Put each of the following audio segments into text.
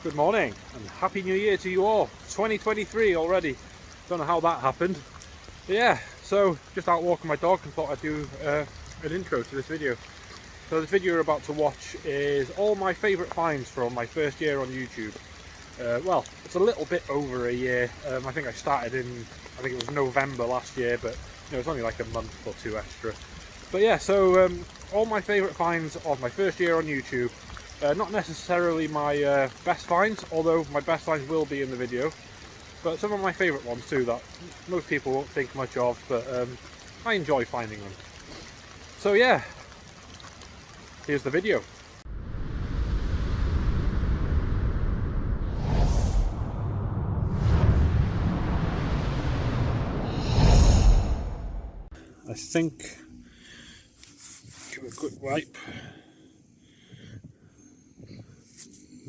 Good morning and Happy New Year to you all. 2023 already. Don't know how that happened. But yeah, so just out walking my dog and thought I'd do an intro to this video. So this video you're about to watch is all my favourite finds from my first year on YouTube. Well, it's a little bit over a year. I think I started in, I think it was November last year, but you know, it's only like a month or two extra. But yeah, so all my favourite finds of my first year on YouTube. Not necessarily my best finds, although my best finds will be in the video, but some of my favourite ones too that most people won't think much of, but I enjoy finding them. So yeah, here's the video. I think, give it a quick wipe.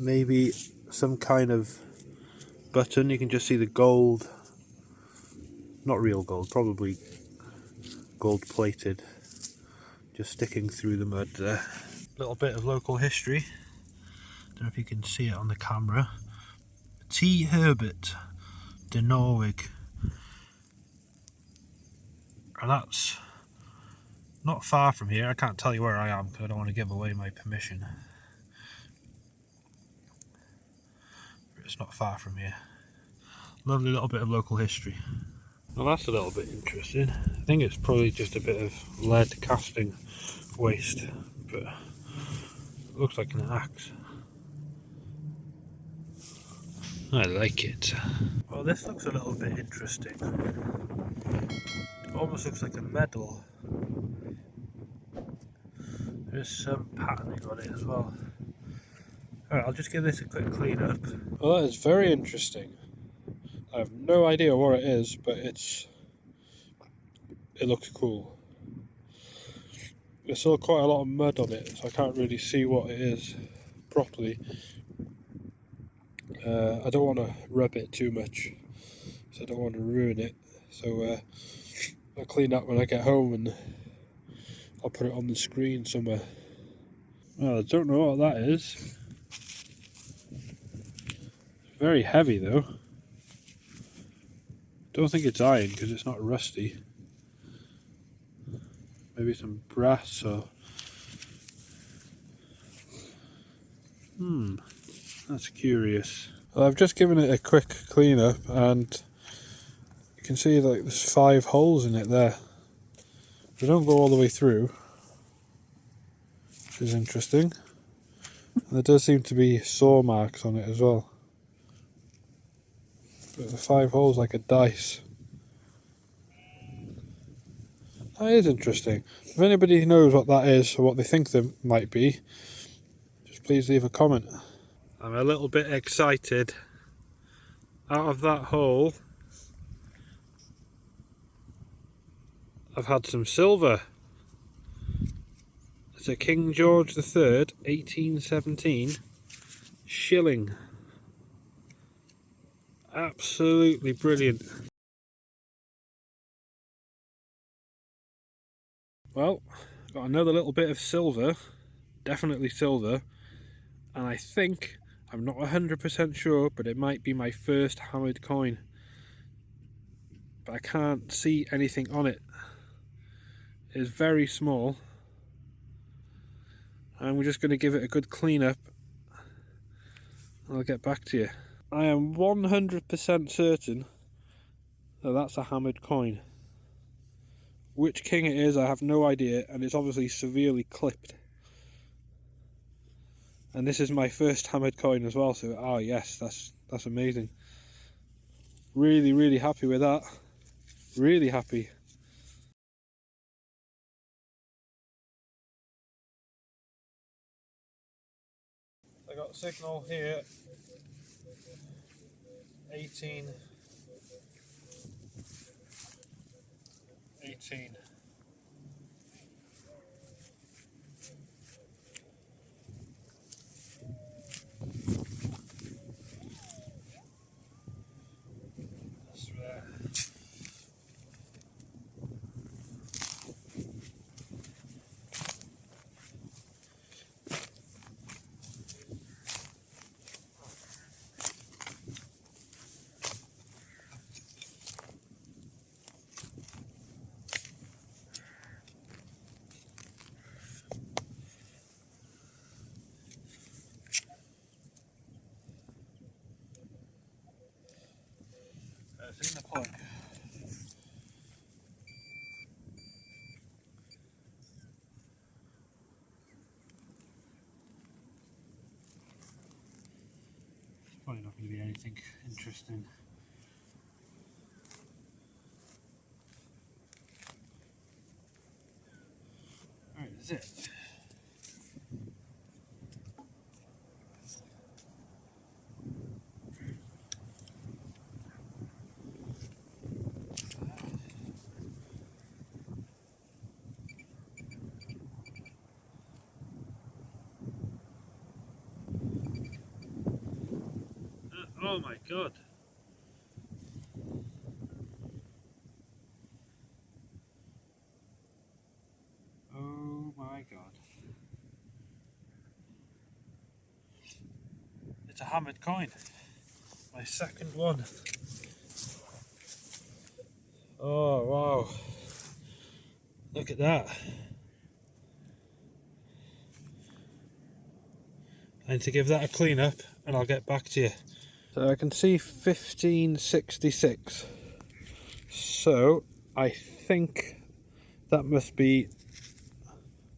Maybe some kind of button. You can just see the gold, not real gold, probably gold plated, just sticking through the mud there. Little bit of local history. Don't know if you can see it on the camera. T. Herbert de Norwich, and that's not far from here. I can't tell you where I am because I don't want to give away my permission. It's not far from here. Lovely little bit of local history. Well, that's a little bit interesting. I think it's probably just a bit of lead casting waste, but it looks like an axe. I like it. Well, this looks a little bit interesting. It almost looks like a medal. There's some patterning on it as well. Alright, I'll just give this a quick clean up. Well, that is very interesting. I have no idea what it is, but it looks cool. There's still quite a lot of mud on it, so I can't really see what it is properly. I don't want to rub it too much, so I don't want to ruin it. So I'll clean that when I get home and I'll put it on the screen somewhere. Well, I don't know what that is. Very heavy though. Don't think it's iron because it's not rusty. Maybe some brass or... that's curious. Well, I've just given it a quick clean up and you can see like there's 5 holes in it there. They don't go all the way through, which is interesting. And there does seem to be saw marks on it as well. But the 5 holes like a dice. That is interesting. If anybody knows what that is or what they think there might be, just please leave a comment. I'm a little bit excited. Out of that hole, I've had some silver. It's a King George III, 1817 shilling. Absolutely brilliant. Well, got another little bit of silver, definitely silver, and I think, I'm not 100% sure, but it might be my first hammered coin. But I can't see anything on it. It's very small. And we're just going to give it a good clean up. I'll get back to you. I am 100% certain that that's a hammered coin. Which king it is, I have no idea, and it's obviously severely clipped. And this is my first hammered coin as well, so oh yes, that's amazing. Really, really happy with that. Really happy. I got a signal here. 18. That's rare. it's in the plug. Probably not going to be anything interesting. Alright, that's it. Oh my god. Oh my god. It's a hammered coin. My second one. Oh wow. Look at that. I need to give that a clean up and I'll get back to you. So I can see 1566. So I think that must be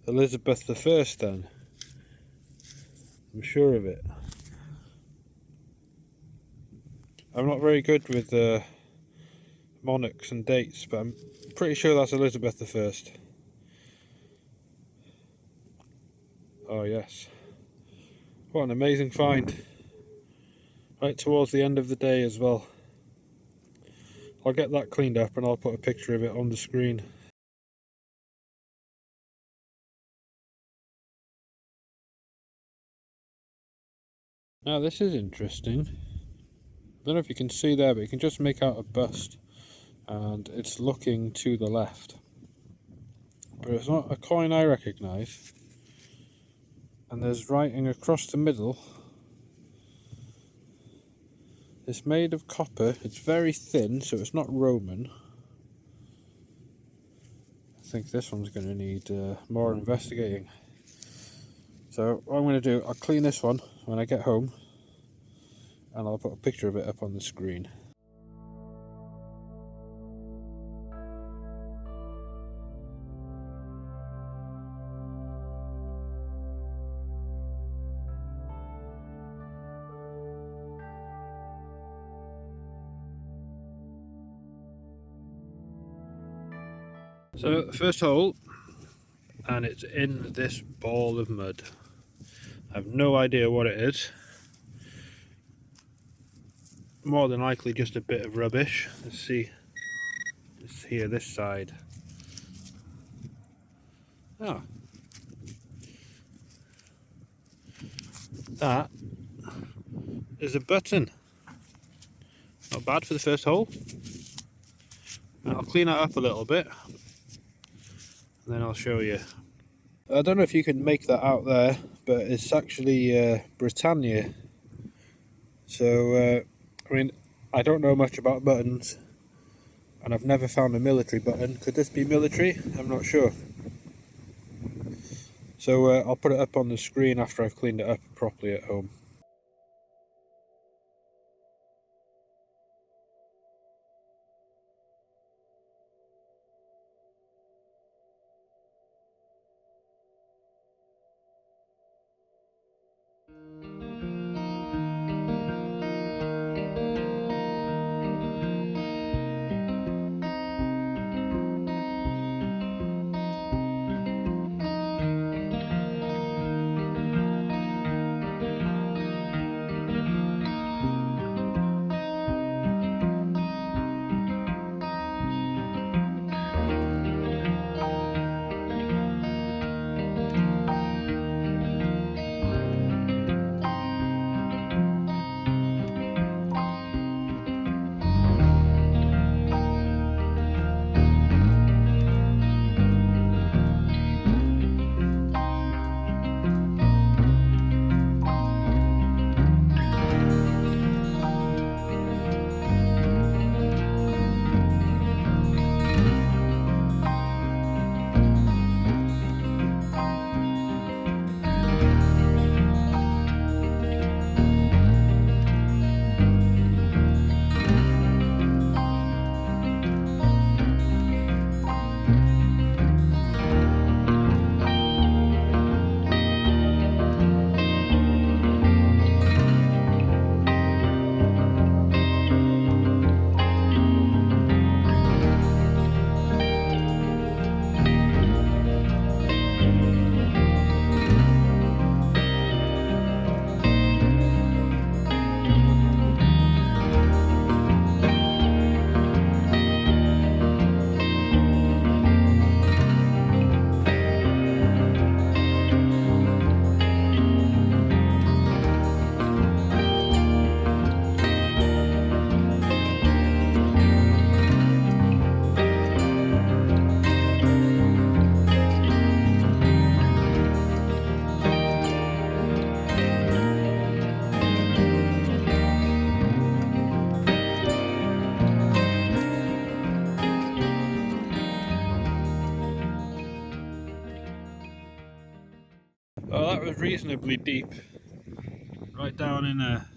Elizabeth I then. I'm sure of it. I'm not very good with monarchs and dates, but I'm pretty sure that's Elizabeth I. Oh yes. What an amazing find. Right towards the end of the day as well. I'll get that cleaned up and I'll put a picture of it on the screen. Now this is interesting. I don't know if you can see there, but you can just make out a bust and it's looking to the left. But it's not a coin I recognise. And there's writing across the middle. It's made of copper, it's very thin, so it's not Roman. I think this one's going to need more investigating. So what I'm going to do, I'll clean this one when I get home and I'll put a picture of it up on the screen. So first hole, and it's in this ball of mud. I have no idea what it is. More than likely just a bit of rubbish. Let's see. It's here, this side. Oh. That is a button. Not bad for the first hole. And I'll clean it up a little bit. And then I'll show you. I don't know if you can make that out there, but it's actually Britannia. So, I mean, I don't know much about buttons, and I've never found a military button. Could this be military? I'm not sure. So I'll put it up on the screen after I've cleaned it up properly at home. reasonably deep, right down in there,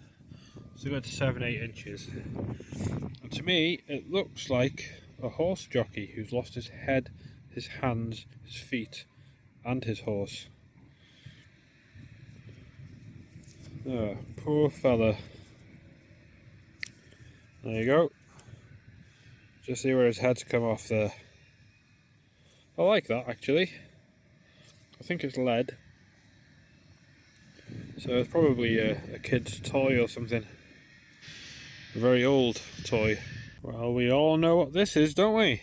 so got to 7-8 inches. And to me, it looks like a horse jockey who's lost his head, his hands, his feet, and his horse. Oh, poor fella. There you go. Just see where his head's come off there. I like that actually. I think it's lead. So it's probably a kid's toy or something. A very old toy. Well, we all know what this is, don't we?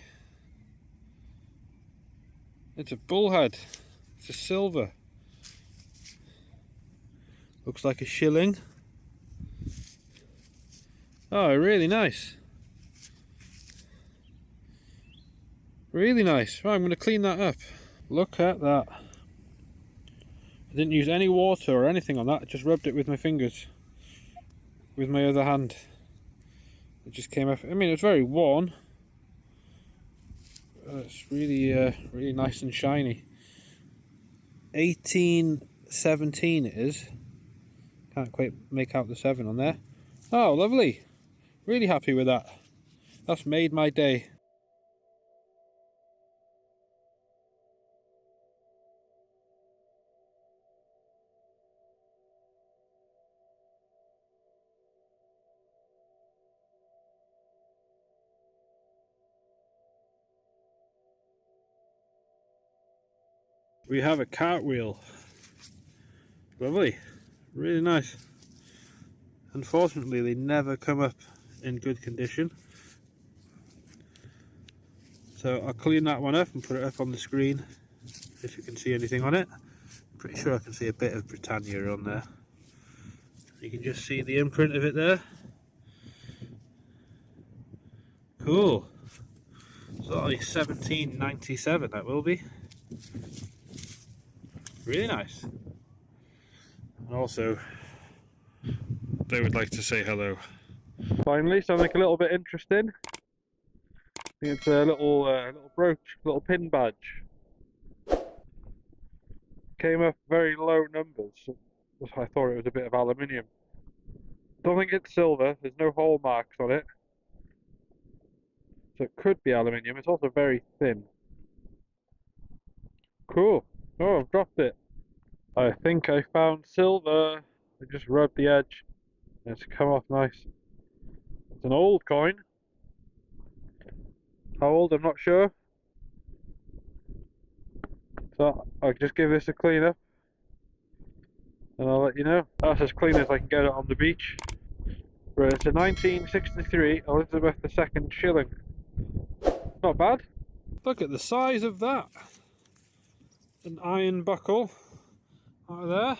It's a bullhead. It's a silver. Looks like a shilling. Oh, really nice. Really nice. Right, I'm going to clean that up. Look at that. I didn't use any water or anything on that. I just rubbed it with my fingers. With my other hand. It just came off. I mean, it's very worn. It's really, really nice and shiny. 1817 it is. Can't quite make out the 7 on there. Oh, lovely. Really happy with that. That's made my day. We have a cartwheel. Lovely. Really nice. Unfortunately, they never come up in good condition. So I'll clean that one up and put it up on the screen if you can see anything on it. I'm pretty sure I can see a bit of Britannia on there. You can just see the imprint of it there. Cool. So that'll be 1797, that will be. Really nice. And also, they would like to say hello. Finally, something a little bit interesting. I think it's a little brooch, little pin badge. Came up very low numbers. I thought it was a bit of aluminium. Don't think it's silver. There's no hole marks on it, so it could be aluminium. It's also very thin. Cool. Oh, I've dropped it. I think I found silver. I just rubbed the edge and it's come off nice. It's an old coin. How old, I'm not sure. So I'll just give this a clean up and I'll let you know. That's as clean as I can get it on the beach. But it's a 1963 Elizabeth II shilling. Not bad. Look at the size of that. An iron buckle out there.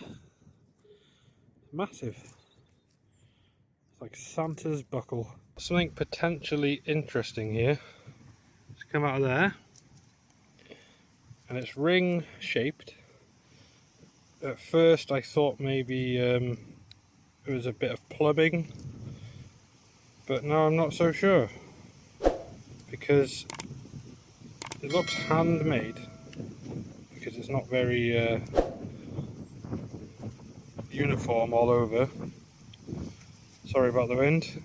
Massive. It's like Santa's buckle. Something potentially interesting here. It's come out of there. And it's ring shaped. At first I thought maybe it was a bit of plumbing, but now I'm not so sure, because it looks handmade, because it's not very uniform all over. Sorry about the wind.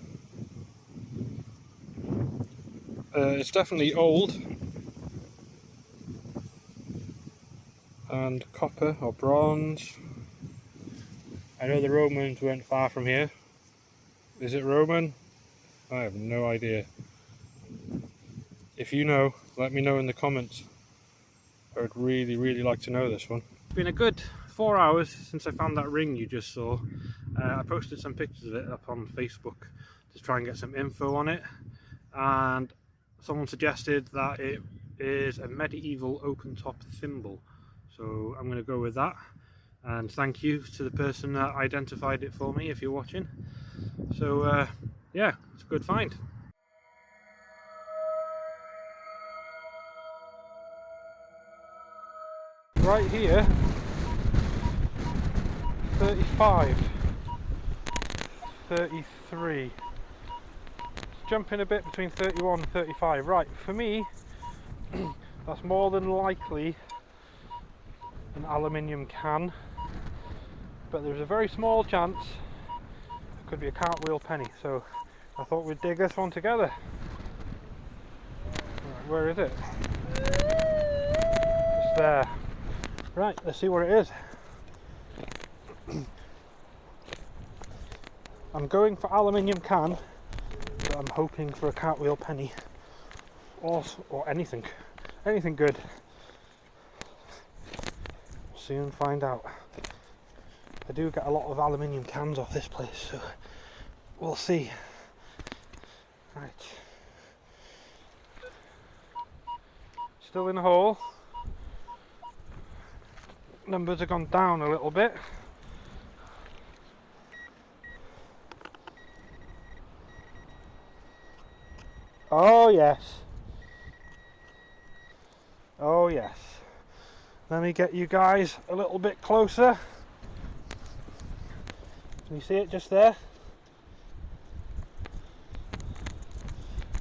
It's definitely old and copper or bronze. I know the Romans weren't far from here. Is it Roman? I have no idea. If you know, let me know in the comments. I would really like to know this one. It's been a good 4 hours since I found that ring you just saw. I posted some pictures of it up on Facebook to try and get some info on it, and someone suggested that it is a medieval open top thimble. So I'm going to go with that, and thank you to the person that identified it for me if you're watching. So yeah, it's a good find. Right here, 35, 33. It's jumping a bit between 31 and 35. Right, for me, that's more than likely an aluminium can. but there's a very small chance it could be a cartwheel penny, so I thought we'd dig this one together. Right, where is it? It's there. Right, let's see what it is. I'm going for aluminium can, but I'm hoping for a cartwheel penny or anything good. Soon find out. I do get a lot of aluminium cans off this place, so we'll see. Right, still in the hole. Numbers have gone down a little bit. Oh yes. Oh yes. Let me get you guys a little bit closer. Can you see it just there?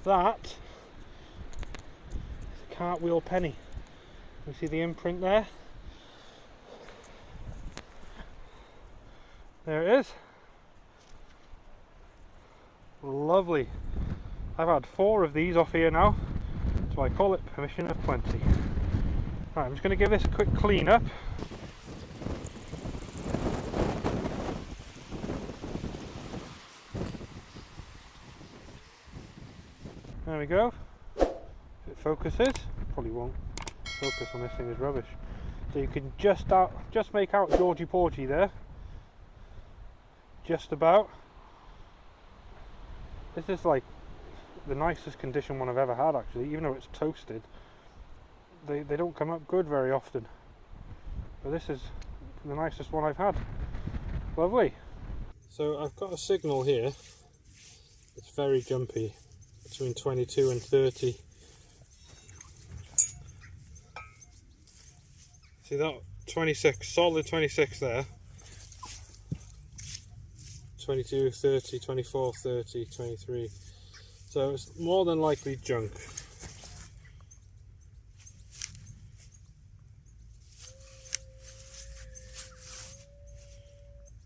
That is a cartwheel penny. You see the imprint there? There it is. Lovely. I've had 4 of these off here now, so I call it permission of plenty. Right, I'm just going to give this a quick clean up. There we go. If it focuses, probably won't focus on this thing, is rubbish. So you can just make out Georgie Porgy there. Just about. This is like the nicest condition one I've ever had, actually, even though it's toasted. They don't come up good very often, but this is the nicest one I've had. Lovely. So I've got a signal here. It's very jumpy, between 22 and 30. See that 26, solid 26 there. 22, 30, 24, 30, 23. So it's more than likely junk.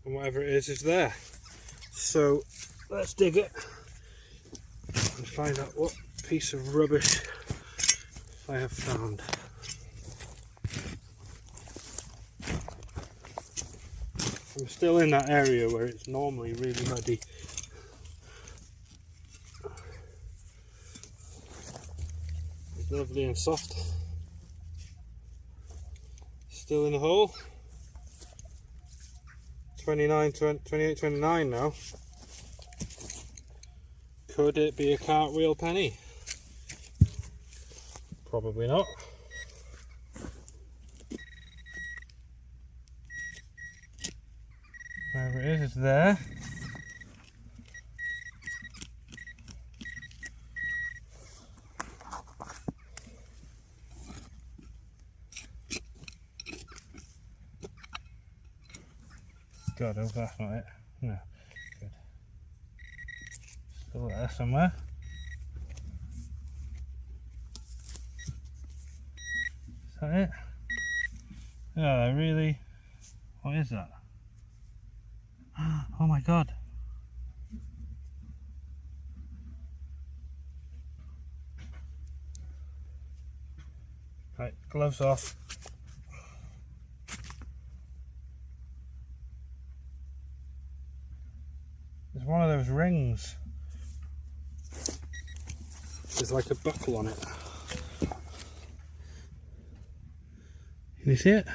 And whatever it is there. So let's dig it and find out what piece of rubbish I have found. I'm still in that area where it's normally really muddy. It's lovely and soft. Still in the hole. 28, 29 now. Could it be a cartwheel penny? Probably not. Wherever it is, it's there. God, I hope that's not it. No, good. Still there somewhere. Is that it? Oh, really? What is that? Oh my God. Right, gloves off. There's one of those rings. There's like a buckle on it. Can you see it?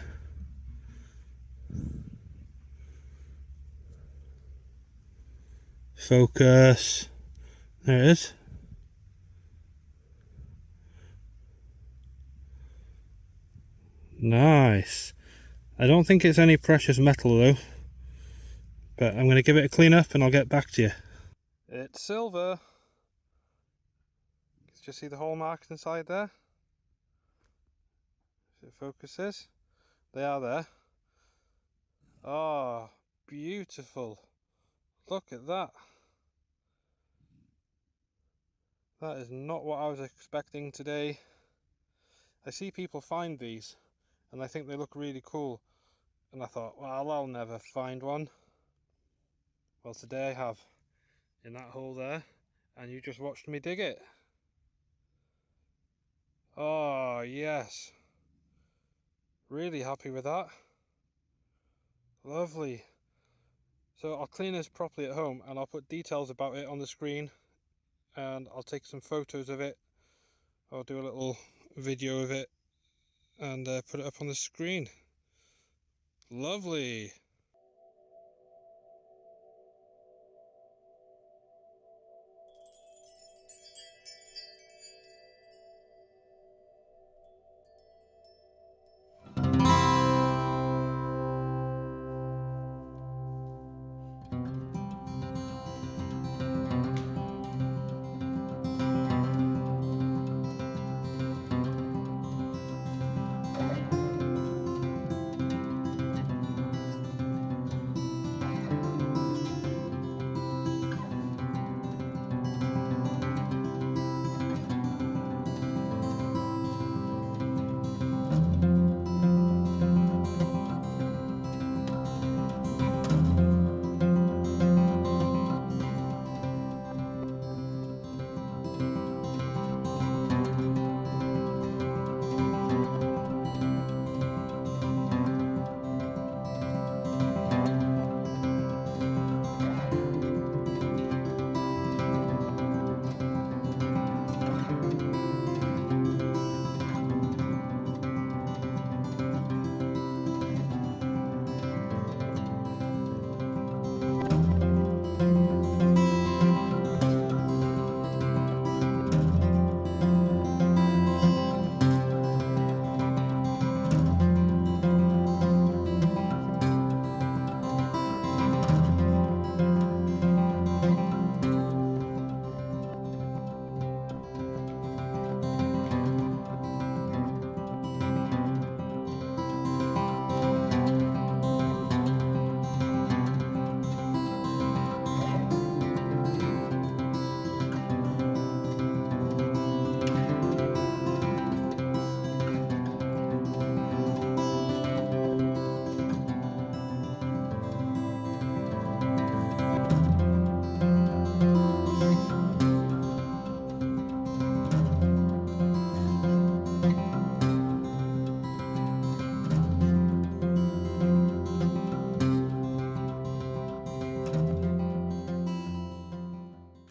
Focus. There it is. Nice. I don't think it's any precious metal though, but I'm going to give it a clean up and I'll get back to you. It's silver. Did you see the hole marks inside there? If it focuses, they are there. Oh, beautiful. Look at that. That is not what I was expecting today. I see people find these and I think they look really cool. and I thought, well, I'll never find one. Well, today I have, in that hole there, and you just watched me dig it. Oh yes, really happy with that. Lovely. So I'll clean this properly at home and I'll put details about it on the screen, and I'll take some photos of it. I'll do a little video of it and put it up on the screen. Lovely.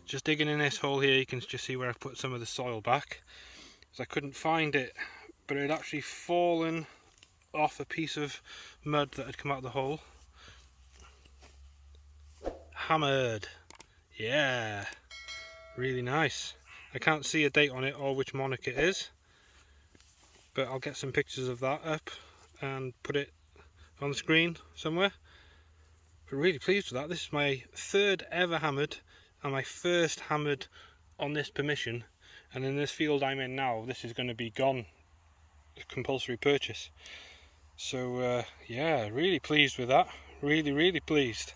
Just digging in this hole here, you can just see where I've put some of the soil back, because I couldn't find it, but it had actually fallen off a piece of mud that had come out of the hole. Hammered. Yeah, really nice. I can't see a date on it or which monarch it is, but I'll get some pictures of that up and put it on the screen somewhere. But really pleased with that. This is my third ever hammered, and my first hammered on this permission, and in this field I'm in now, this is going to be gone, compulsory purchase. So yeah, really pleased with that, really pleased.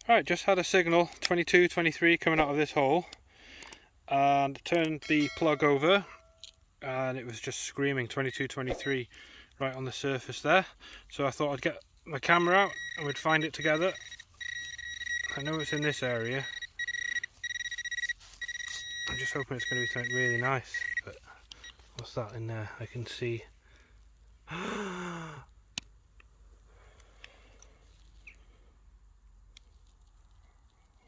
Alright, just had a signal 22, 23 coming out of this hole, and turned the plug over and it was just screaming 22, 23 right on the surface there. So I thought I'd get my camera out and we'd find it together. I know it's in this area. I'm just hoping it's going to be something really nice. But what's that in there? I can see.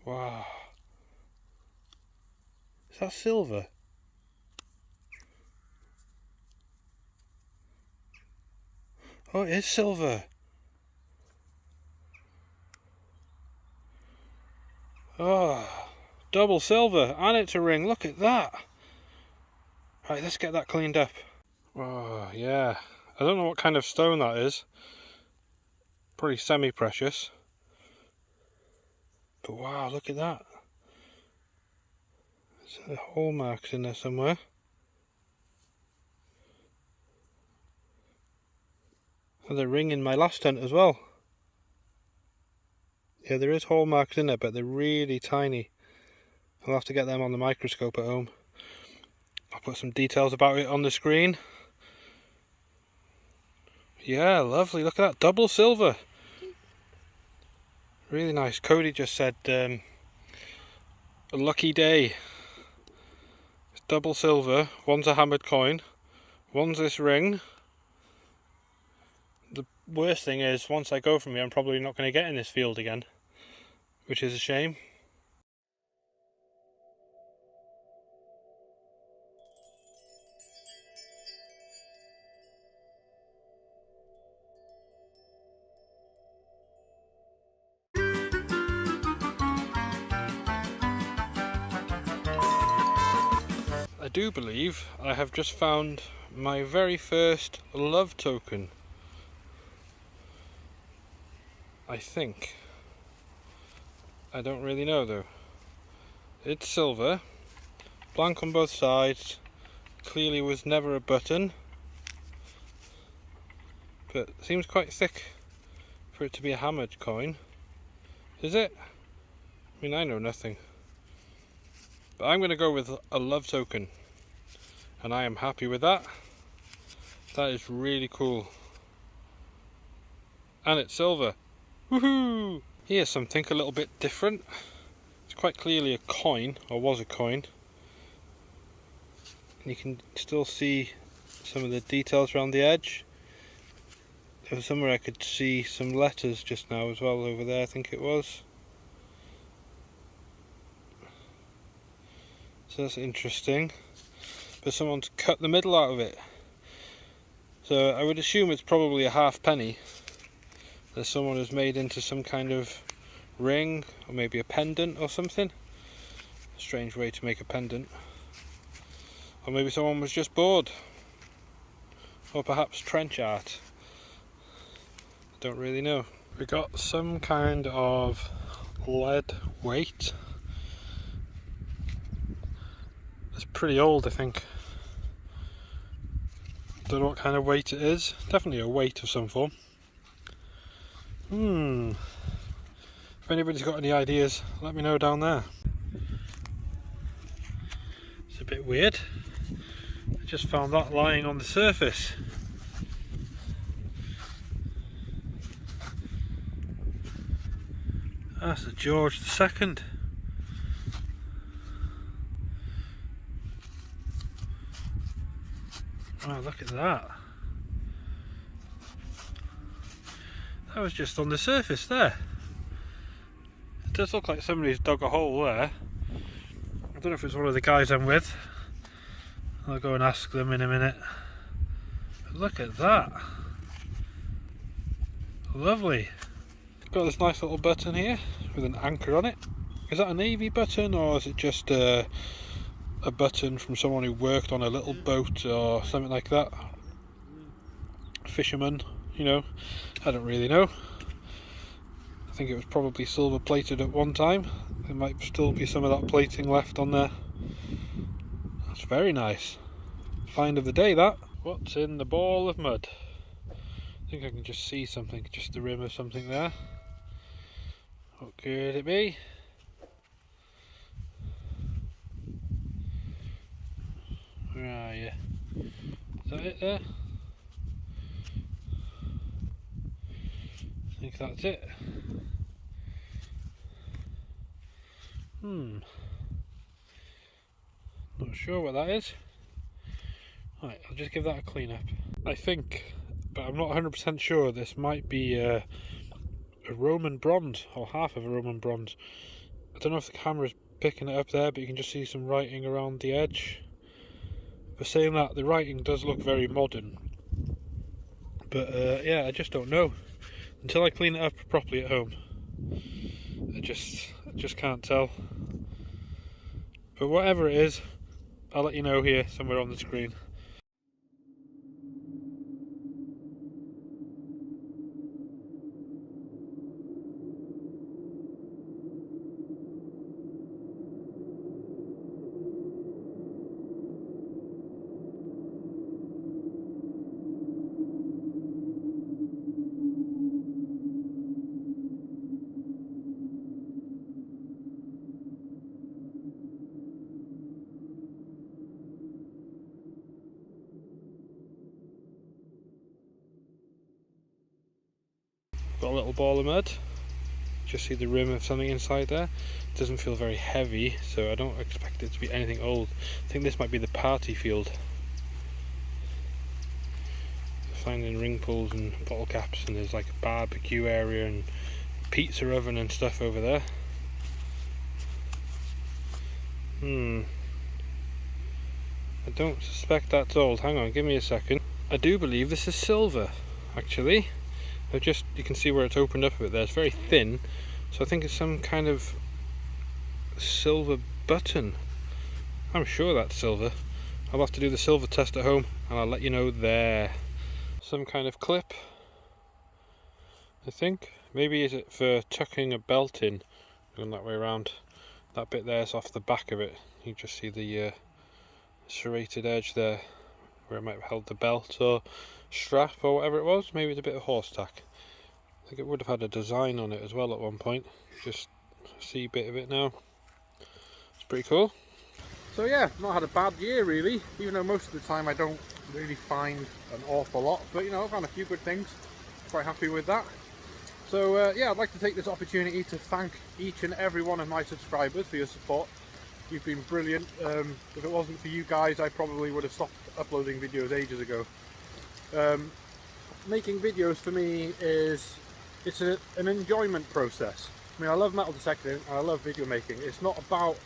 Wow. Is that silver? Oh, it is silver. Oh, double silver, and it's a ring. Look at that. Right, let's get that cleaned up. Oh, yeah. I don't know what kind of stone that is. Probably semi-precious. But wow, look at that. There's a hole marks in there somewhere. And the ring in my last hunt as well. Yeah, there is hole marks in there, but they're really tiny. I'll have to get them on the microscope at home. I'll put some details about it on the screen. Yeah, lovely. Look at that, double silver. Really nice. Cody just said a lucky day. It's double silver. One's a hammered coin. One's this ring. The worst thing is, once I go from here, I'm probably not going to get in this field again, which is a shame. I do believe I have just found my very first love token. I think. I don't really know though. It's silver, blank on both sides, clearly was never a button, but seems quite thick for it to be a hammered coin. Is it? I mean, I know nothing. But I'm going to go with a love token, and I am happy with that. That is really cool. And it's silver. Woohoo! Here's something a little bit different. It's quite clearly a coin, or was a coin. And you can still see some of the details around the edge. There was somewhere I could see some letters just now as well, over there I think it was. So that's interesting. But someone's cut the middle out of it. So I would assume it's probably a halfpenny that someone has made into some kind of ring, or maybe a pendant or something. A strange way to make a pendant. Or maybe someone was just bored. Or perhaps trench art. Don't really know. We got some kind of lead weight. It's pretty old, I think. Don't know what kind of weight it is. Definitely a weight of some form. If anybody's got any ideas, let me know down there. It's a bit weird. I just found that lying on the surface. That's a George II. Wow, look at that. That was just on the surface there. It does look like somebody's dug a hole there. I don't know if it's one of the guys I'm with. I'll go and ask them in a minute. But look at that. Lovely. Got this nice little button here with an anchor on it. Is that a navy button, or is it just a button from someone who worked on a little boat or something like that? Fisherman, you know, I don't really know. I think it was probably silver plated at one time. There might still be some of that plating left on there. That's very nice. Find of the day, that. What's in the ball of mud? I think I can just see something, just the rim of something there. What could it be? Where are you? Is that it there? I think that's it. Not sure what that is. Right, I'll just give that a clean up. I think, but I'm not 100% sure, this might be a Roman bronze, or half of a Roman bronze. I don't know if the camera's picking it up there, but you can just see some writing around the edge. For saying that, the writing does look very modern. But yeah, I just don't know. Until I clean it up properly at home, I just can't tell. But whatever it is, I'll let you know here somewhere on the screen. Got a little ball of mud. Just see the rim of something inside there. It doesn't feel very heavy, so I don't expect it to be anything old. I think this might be the party field. Finding ring pulls and bottle caps, and there's like a barbecue area and pizza oven and stuff over there. I don't suspect that's old. Hang on, give me a second. I do believe this is silver, actually. You can see where it's opened up a bit there. It's very thin, so I think it's some kind of silver button. I'm sure that's silver. I'll have to do the silver test at home and I'll let you know there. Some kind of clip, I think. Maybe is it for tucking a belt in? Going that way around. That bit there is off the back of it. You just see the serrated edge there where it might have held the belt or strap or whatever it was. Maybe it's a bit of horse tack. I think it would have had a design on it as well at one point. Just see a bit of it now. It's pretty cool. So yeah, not had a bad year really, even though most of the time I don't really find an awful lot, but you know, I've found a few good things. Quite happy with that. So yeah, I'd like to take this opportunity to thank each and every one of my subscribers for your support. You've been brilliant. If it wasn't for you guys, I probably would have stopped uploading videos ages ago. Making videos for me it's an enjoyment process. I mean, I love metal detecting and I love video making. It's not about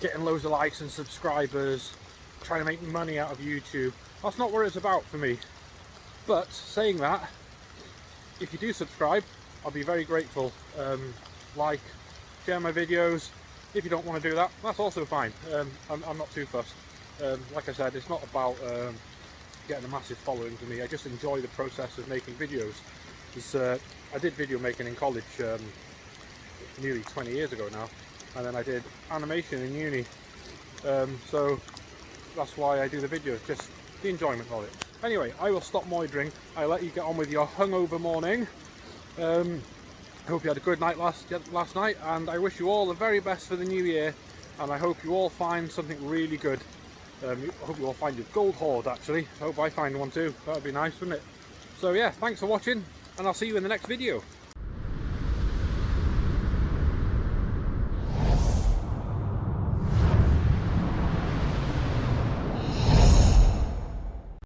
getting loads of likes and subscribers, trying to make money out of YouTube. That's not what it's about for me. But saying that, if you do subscribe, I'll be very grateful. Like, share my videos. If you don't want to do that, that's also fine. I'm not too fussed. Like I said, it's not about getting a massive following for me. I just enjoy the process of making videos. I did video making in college nearly 20 years ago now, and then I did animation in uni. So that's why I do the videos, just the enjoyment of it. Anyway, I will stop moidering. I'll let you get on with your hungover morning. I hope you had a good night last night, and I wish you all the very best for the new year, and I hope you all find something really good. I hope you all find your gold hoard actually. I hope I find one too. That would be nice, wouldn't it? So yeah, thanks for watching, and I'll see you in the next video.